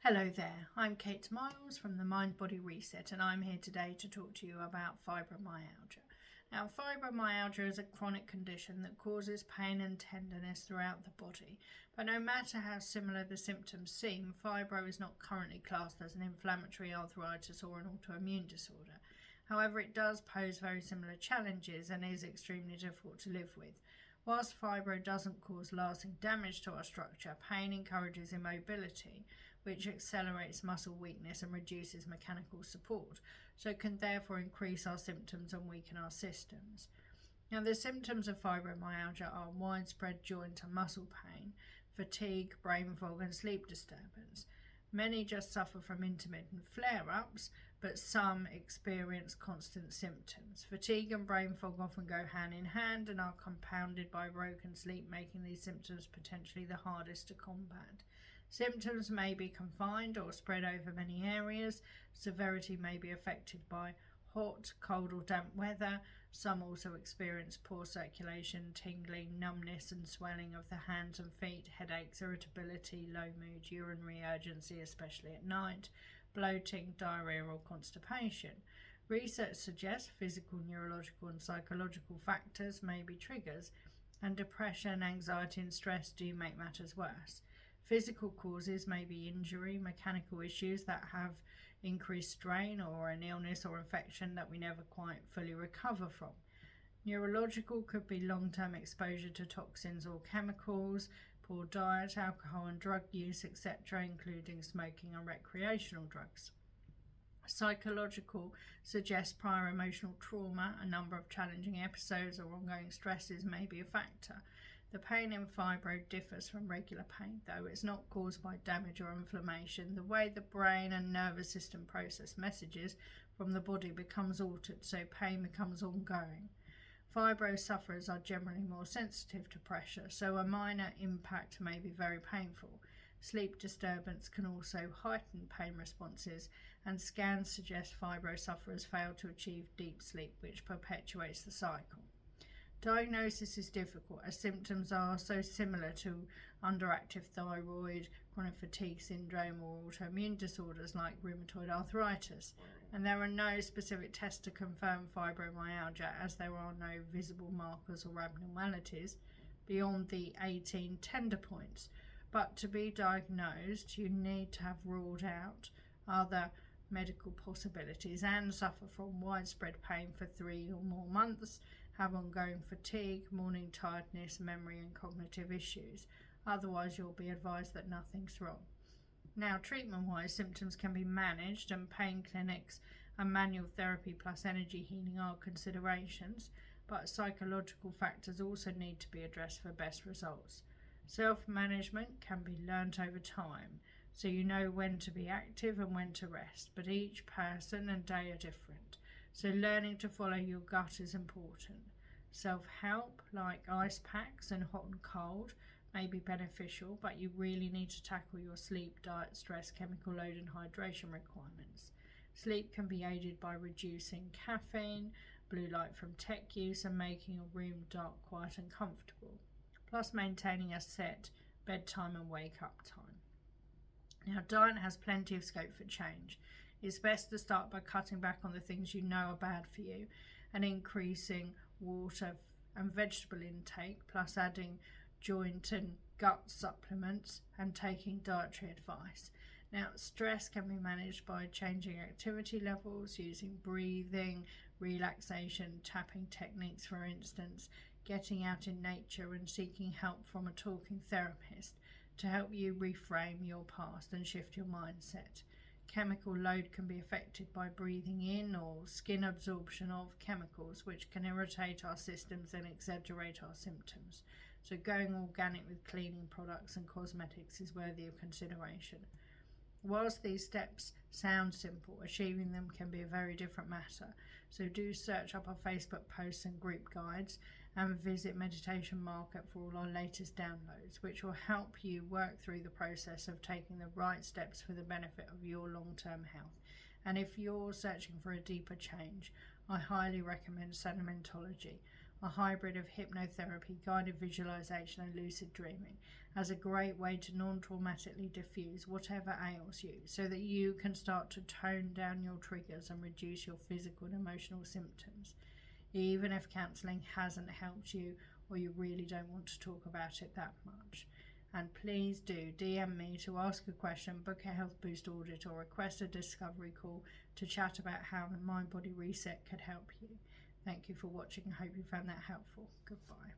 Hello there, I'm Kate Miles from the Mind Body Reset, and I'm here today to talk to you about fibromyalgia. Now, fibromyalgia is a chronic condition that causes pain and tenderness throughout the body, but no matter how similar the symptoms seem, fibro is not currently classed as an inflammatory arthritis or an autoimmune disorder. However, it does pose very similar challenges and is extremely difficult to live with. Whilst fibro doesn't cause lasting damage to our structure, pain encourages immobility, which accelerates muscle weakness and reduces mechanical support, so it can therefore increase our symptoms and weaken our systems. Now, the symptoms of fibromyalgia are widespread joint and muscle pain, fatigue, brain fog, and sleep disturbance. Many just suffer from intermittent flare-ups, but some experience constant symptoms. Fatigue and brain fog often go hand in hand and are compounded by broken sleep, making these symptoms potentially the hardest to combat. Symptoms may be confined or spread over many areas. Severity may be affected by hot, cold or damp weather. Some also experience poor circulation, tingling, numbness and swelling of the hands and feet, headaches, irritability, low mood, urinary urgency, especially at night, bloating, diarrhea or constipation. Research suggests physical, neurological and psychological factors may be triggers, and depression, anxiety and stress do make matters worse. Physical causes may be injury, mechanical issues that have increased strain, or an illness or infection that we never quite fully recover from. Neurological could be long-term exposure to toxins or chemicals, poor diet, alcohol and drug use, etc., including smoking and recreational drugs. Psychological suggests prior emotional trauma, a number of challenging episodes or ongoing stresses may be a factor. The pain in fibro differs from regular pain, though it's not caused by damage or inflammation. The way the brain and nervous system process messages from the body becomes altered, so pain becomes ongoing. Fibro sufferers are generally more sensitive to pressure, so a minor impact may be very painful. Sleep disturbance can also heighten pain responses, and scans suggest fibro sufferers fail to achieve deep sleep, which perpetuates the cycle. Diagnosis is difficult as symptoms are so similar to underactive thyroid, chronic fatigue syndrome or autoimmune disorders like rheumatoid arthritis, and there are no specific tests to confirm fibromyalgia as there are no visible markers or abnormalities beyond the 18 tender points. But to be diagnosed, you need to have ruled out other medical possibilities and suffer from widespread pain for 3 or more months, have ongoing fatigue, morning tiredness, memory and cognitive issues. Otherwise, you'll be advised that nothing's wrong. Now, treatment-wise, symptoms can be managed, and pain clinics and manual therapy plus energy healing are considerations, but psychological factors also need to be addressed for best results. Self-management can be learnt over time, so you know when to be active and when to rest, but each person and day are different. So learning to follow your gut is important. Self-help like ice packs and hot and cold may be beneficial, but you really need to tackle your sleep, diet, stress, chemical load and hydration requirements. Sleep can be aided by reducing caffeine, blue light from tech use and making a room dark, quiet and comfortable, plus maintaining a set bedtime and wake up time. Now, diet has plenty of scope for change. It's best to start by cutting back on the things you know are bad for you and increasing water and vegetable intake, plus adding joint and gut supplements and taking dietary advice. Now, stress can be managed by changing activity levels, using breathing, relaxation, tapping techniques, for instance, getting out in nature and seeking help from a talking therapist to help you reframe your past and shift your mindset. Chemical load can be affected by breathing in or skin absorption of chemicals, which can irritate our systems and exaggerate our symptoms. So going organic with cleaning products and cosmetics is worthy of consideration. Whilst these steps sound simple, achieving them can be a very different matter. So do search up our Facebook posts and group guides and visit Meditation Market for all our latest downloads, which will help you work through the process of taking the right steps for the benefit of your long-term health. And if you're searching for a deeper change, I highly recommend Sedimentology. a hybrid of hypnotherapy, guided visualization and lucid dreaming, as a great way to non-traumatically diffuse whatever ails you, so that you can start to tone down your triggers and reduce your physical and emotional symptoms, even if counselling hasn't helped you or you really don't want to talk about it that much. And please do DM me to ask a question, book a Health Boost audit, or request a discovery call to chat about how the Mind Body Reset could help you. Thank you for watching. I hope you found that helpful. Goodbye.